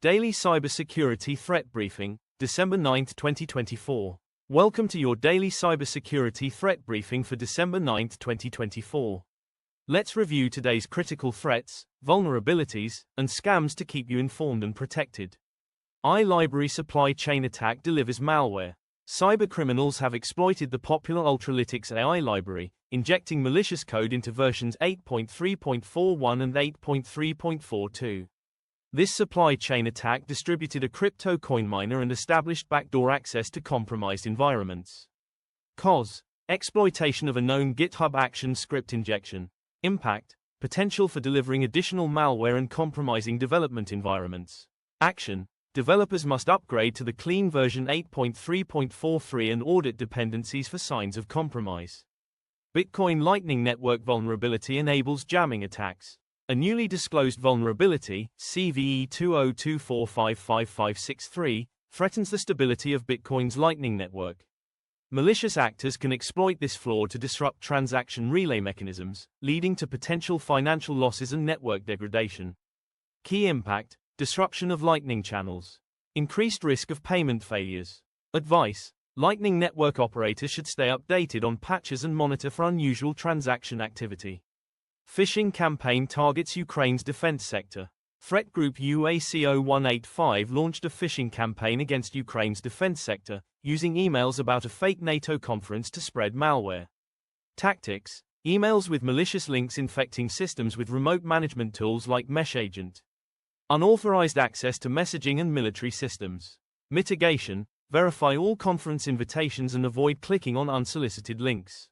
Daily Cybersecurity Threat Briefing, December 9, 2024. Welcome to your daily cybersecurity threat briefing for December 9, 2024. Let's review today's critical threats, vulnerabilities, and scams to keep you informed and protected. iLibrary supply chain attack delivers malware. Cybercriminals have exploited the popular Ultralytics AI library, injecting malicious code into versions 8.3.41 and 8.3.42. This supply chain attack distributed a crypto coin miner and established backdoor access to compromised environments. Cause: exploitation of a known GitHub Action script injection. Impact: potential for delivering additional malware and compromising development environments. Action: developers must upgrade to the clean version 8.3.43 and audit dependencies for signs of compromise. Bitcoin Lightning Network vulnerability enables jamming attacks. A newly disclosed vulnerability, CVE 202455563, threatens the stability of Bitcoin's Lightning Network. Malicious actors can exploit this flaw to disrupt transaction relay mechanisms, leading to potential financial losses and network degradation. Key impact: disruption of Lightning channels. Increased risk of payment failures. Advice: Lightning Network operators should stay updated on patches and monitor for unusual transaction activity. Phishing campaign targets Ukraine's defense sector. Threat group UACO185 launched a phishing campaign against Ukraine's defense sector, using emails about a fake NATO conference to spread malware. Tactics: emails with malicious links infecting systems with remote management tools like MeshAgent. Unauthorized access to messaging and military systems. Mitigation: verify all conference invitations and avoid clicking on unsolicited links.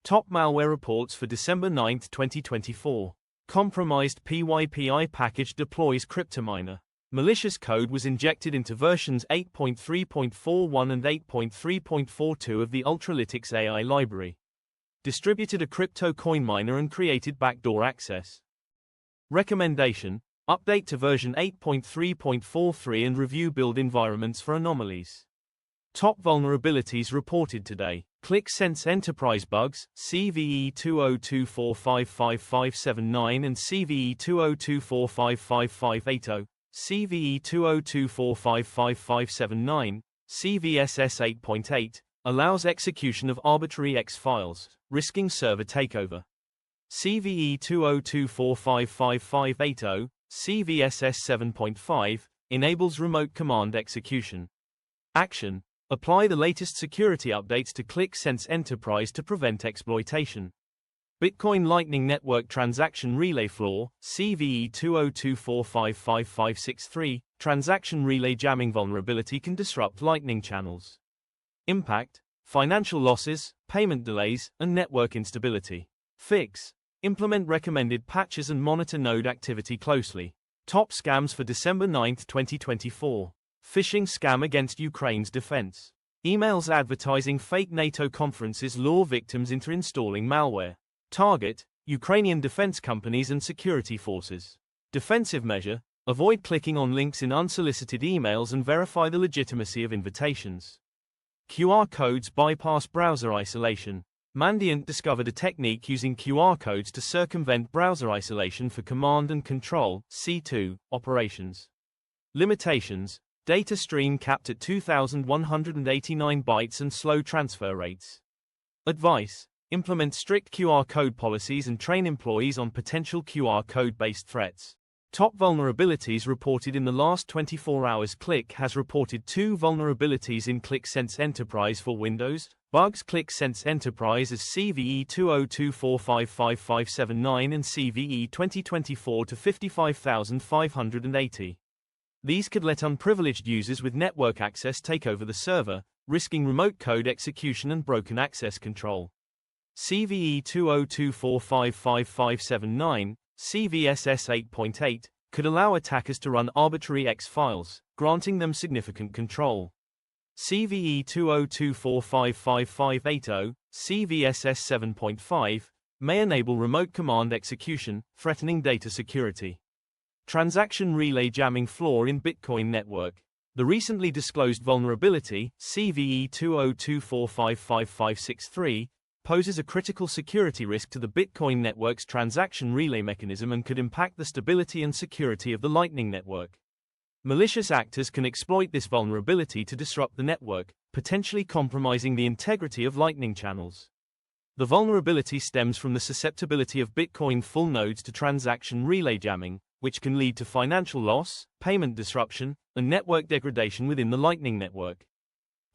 Top malware reports for December 9, 2024. Compromised PYPI package deploys Cryptominer. Malicious code was injected into versions 8.3.41 and 8.3.42 of the Ultralytics AI library. Distributed a crypto coin miner and created backdoor access. Recommendation: update to version 8.3.43 and review build environments for anomalies. Top vulnerabilities reported today. ClickSense Enterprise bugs, CVE 202455579 and CVE 202455580, CVE 202455579, CVSS 8.8, allows execution of arbitrary X files, risking server takeover. CVE 202455580, CVSS 7.5, enables remote command execution. Action: apply the latest security updates to ClickSense Enterprise to prevent exploitation. Bitcoin Lightning Network transaction relay flaw, CVE 202455563, transaction relay jamming vulnerability can disrupt Lightning channels. Impact: financial losses, payment delays, and network instability. Fix: implement recommended patches and monitor node activity closely. Top scams for December 9, 2024. Phishing scam against Ukraine's defense. Emails advertising fake NATO conferences lure victims into installing malware. Target: Ukrainian defense companies and security forces. Defensive measure: avoid clicking on links in unsolicited emails and verify the legitimacy of invitations. QR codes bypass browser isolation. Mandiant discovered a technique using QR codes to circumvent browser isolation for command and control (C2) operations. Limitations: data stream capped at 2,189 bytes and slow transfer rates. Advice: implement strict QR code policies and train employees on potential QR code-based threats. Top vulnerabilities reported in the last 24 hours. Click has reported 2 vulnerabilities in ClickSense Enterprise for Windows. Bugs: ClickSense Enterprise as CVE 202455579 and CVE 2024-55580. These could let unprivileged users with network access take over the server, risking remote code execution and broken access control. CVE 202455579, CVSS 8.8, could allow attackers to run arbitrary X files, granting them significant control. CVE 202455580, CVSS 7.5, may enable remote command execution, threatening data security. Transaction relay jamming flaw in Bitcoin network. The recently disclosed vulnerability, CVE 202455563, poses a critical security risk to the Bitcoin network's transaction relay mechanism and could impact the stability and security of the Lightning Network. Malicious actors can exploit this vulnerability to disrupt the network, potentially compromising the integrity of Lightning channels. The vulnerability stems from the susceptibility of Bitcoin full nodes to transaction relay jamming, which can lead to financial loss, payment disruption, and network degradation within the Lightning Network.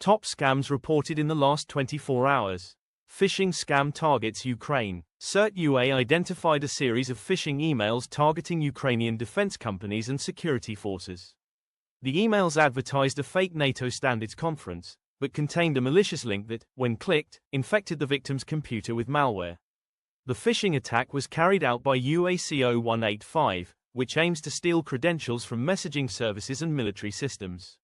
Top scams reported in the last 24 hours. Phishing scam targets Ukraine. CERT-UA identified a series of phishing emails targeting Ukrainian defense companies and security forces. The emails advertised a fake NATO standards conference, but contained a malicious link that, when clicked, infected the victim's computer with malware. The phishing attack was carried out by UACO-185, which aims to steal credentials from messaging services and military systems.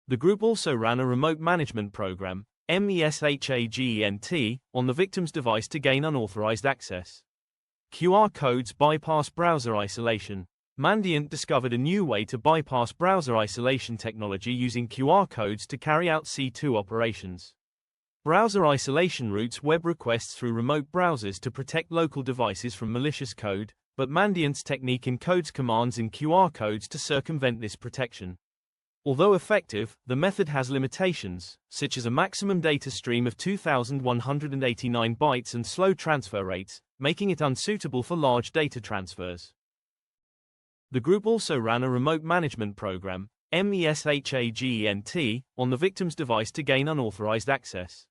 The group also ran a remote management program, MESHAGENT, on the victim's device to gain unauthorized access. QR codes bypass browser isolation. Mandiant discovered a new way to bypass browser isolation technology using QR codes to carry out C2 operations. Browser isolation routes web requests through remote browsers to protect local devices from malicious code, but Mandiant's technique encodes commands in QR codes to circumvent this protection. Although effective, the method has limitations, such as a maximum data stream of 2,189 bytes and slow transfer rates, making it unsuitable for large data transfers. The group also ran a remote management program, MESHAGENT, on the victim's device to gain unauthorized access.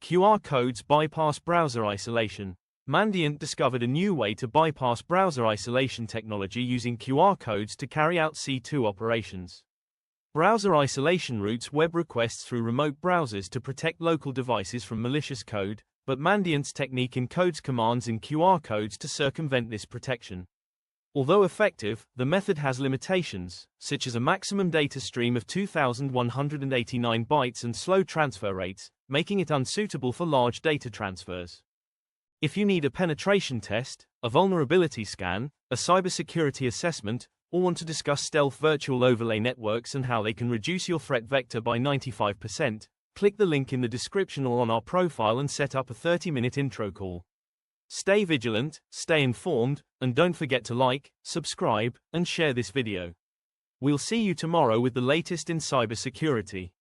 QR codes bypass browser isolation. Mandiant discovered a new way to bypass browser isolation technology using QR codes to carry out C2 operations. Browser isolation routes web requests through remote browsers to protect local devices from malicious code, but Mandiant's technique encodes commands in QR codes to circumvent this protection. Although effective, the method has limitations, such as a maximum data stream of 2,189 bytes and slow transfer rates, making it unsuitable for large data transfers. If you need a penetration test, a vulnerability scan, a cybersecurity assessment, or want to discuss stealth virtual overlay networks and how they can reduce your threat vector by 95%, click the link in the description or on our profile and set up a 30-minute intro call. Stay vigilant, stay informed, and don't forget to like, subscribe, and share this video. We'll see you tomorrow with the latest in cybersecurity.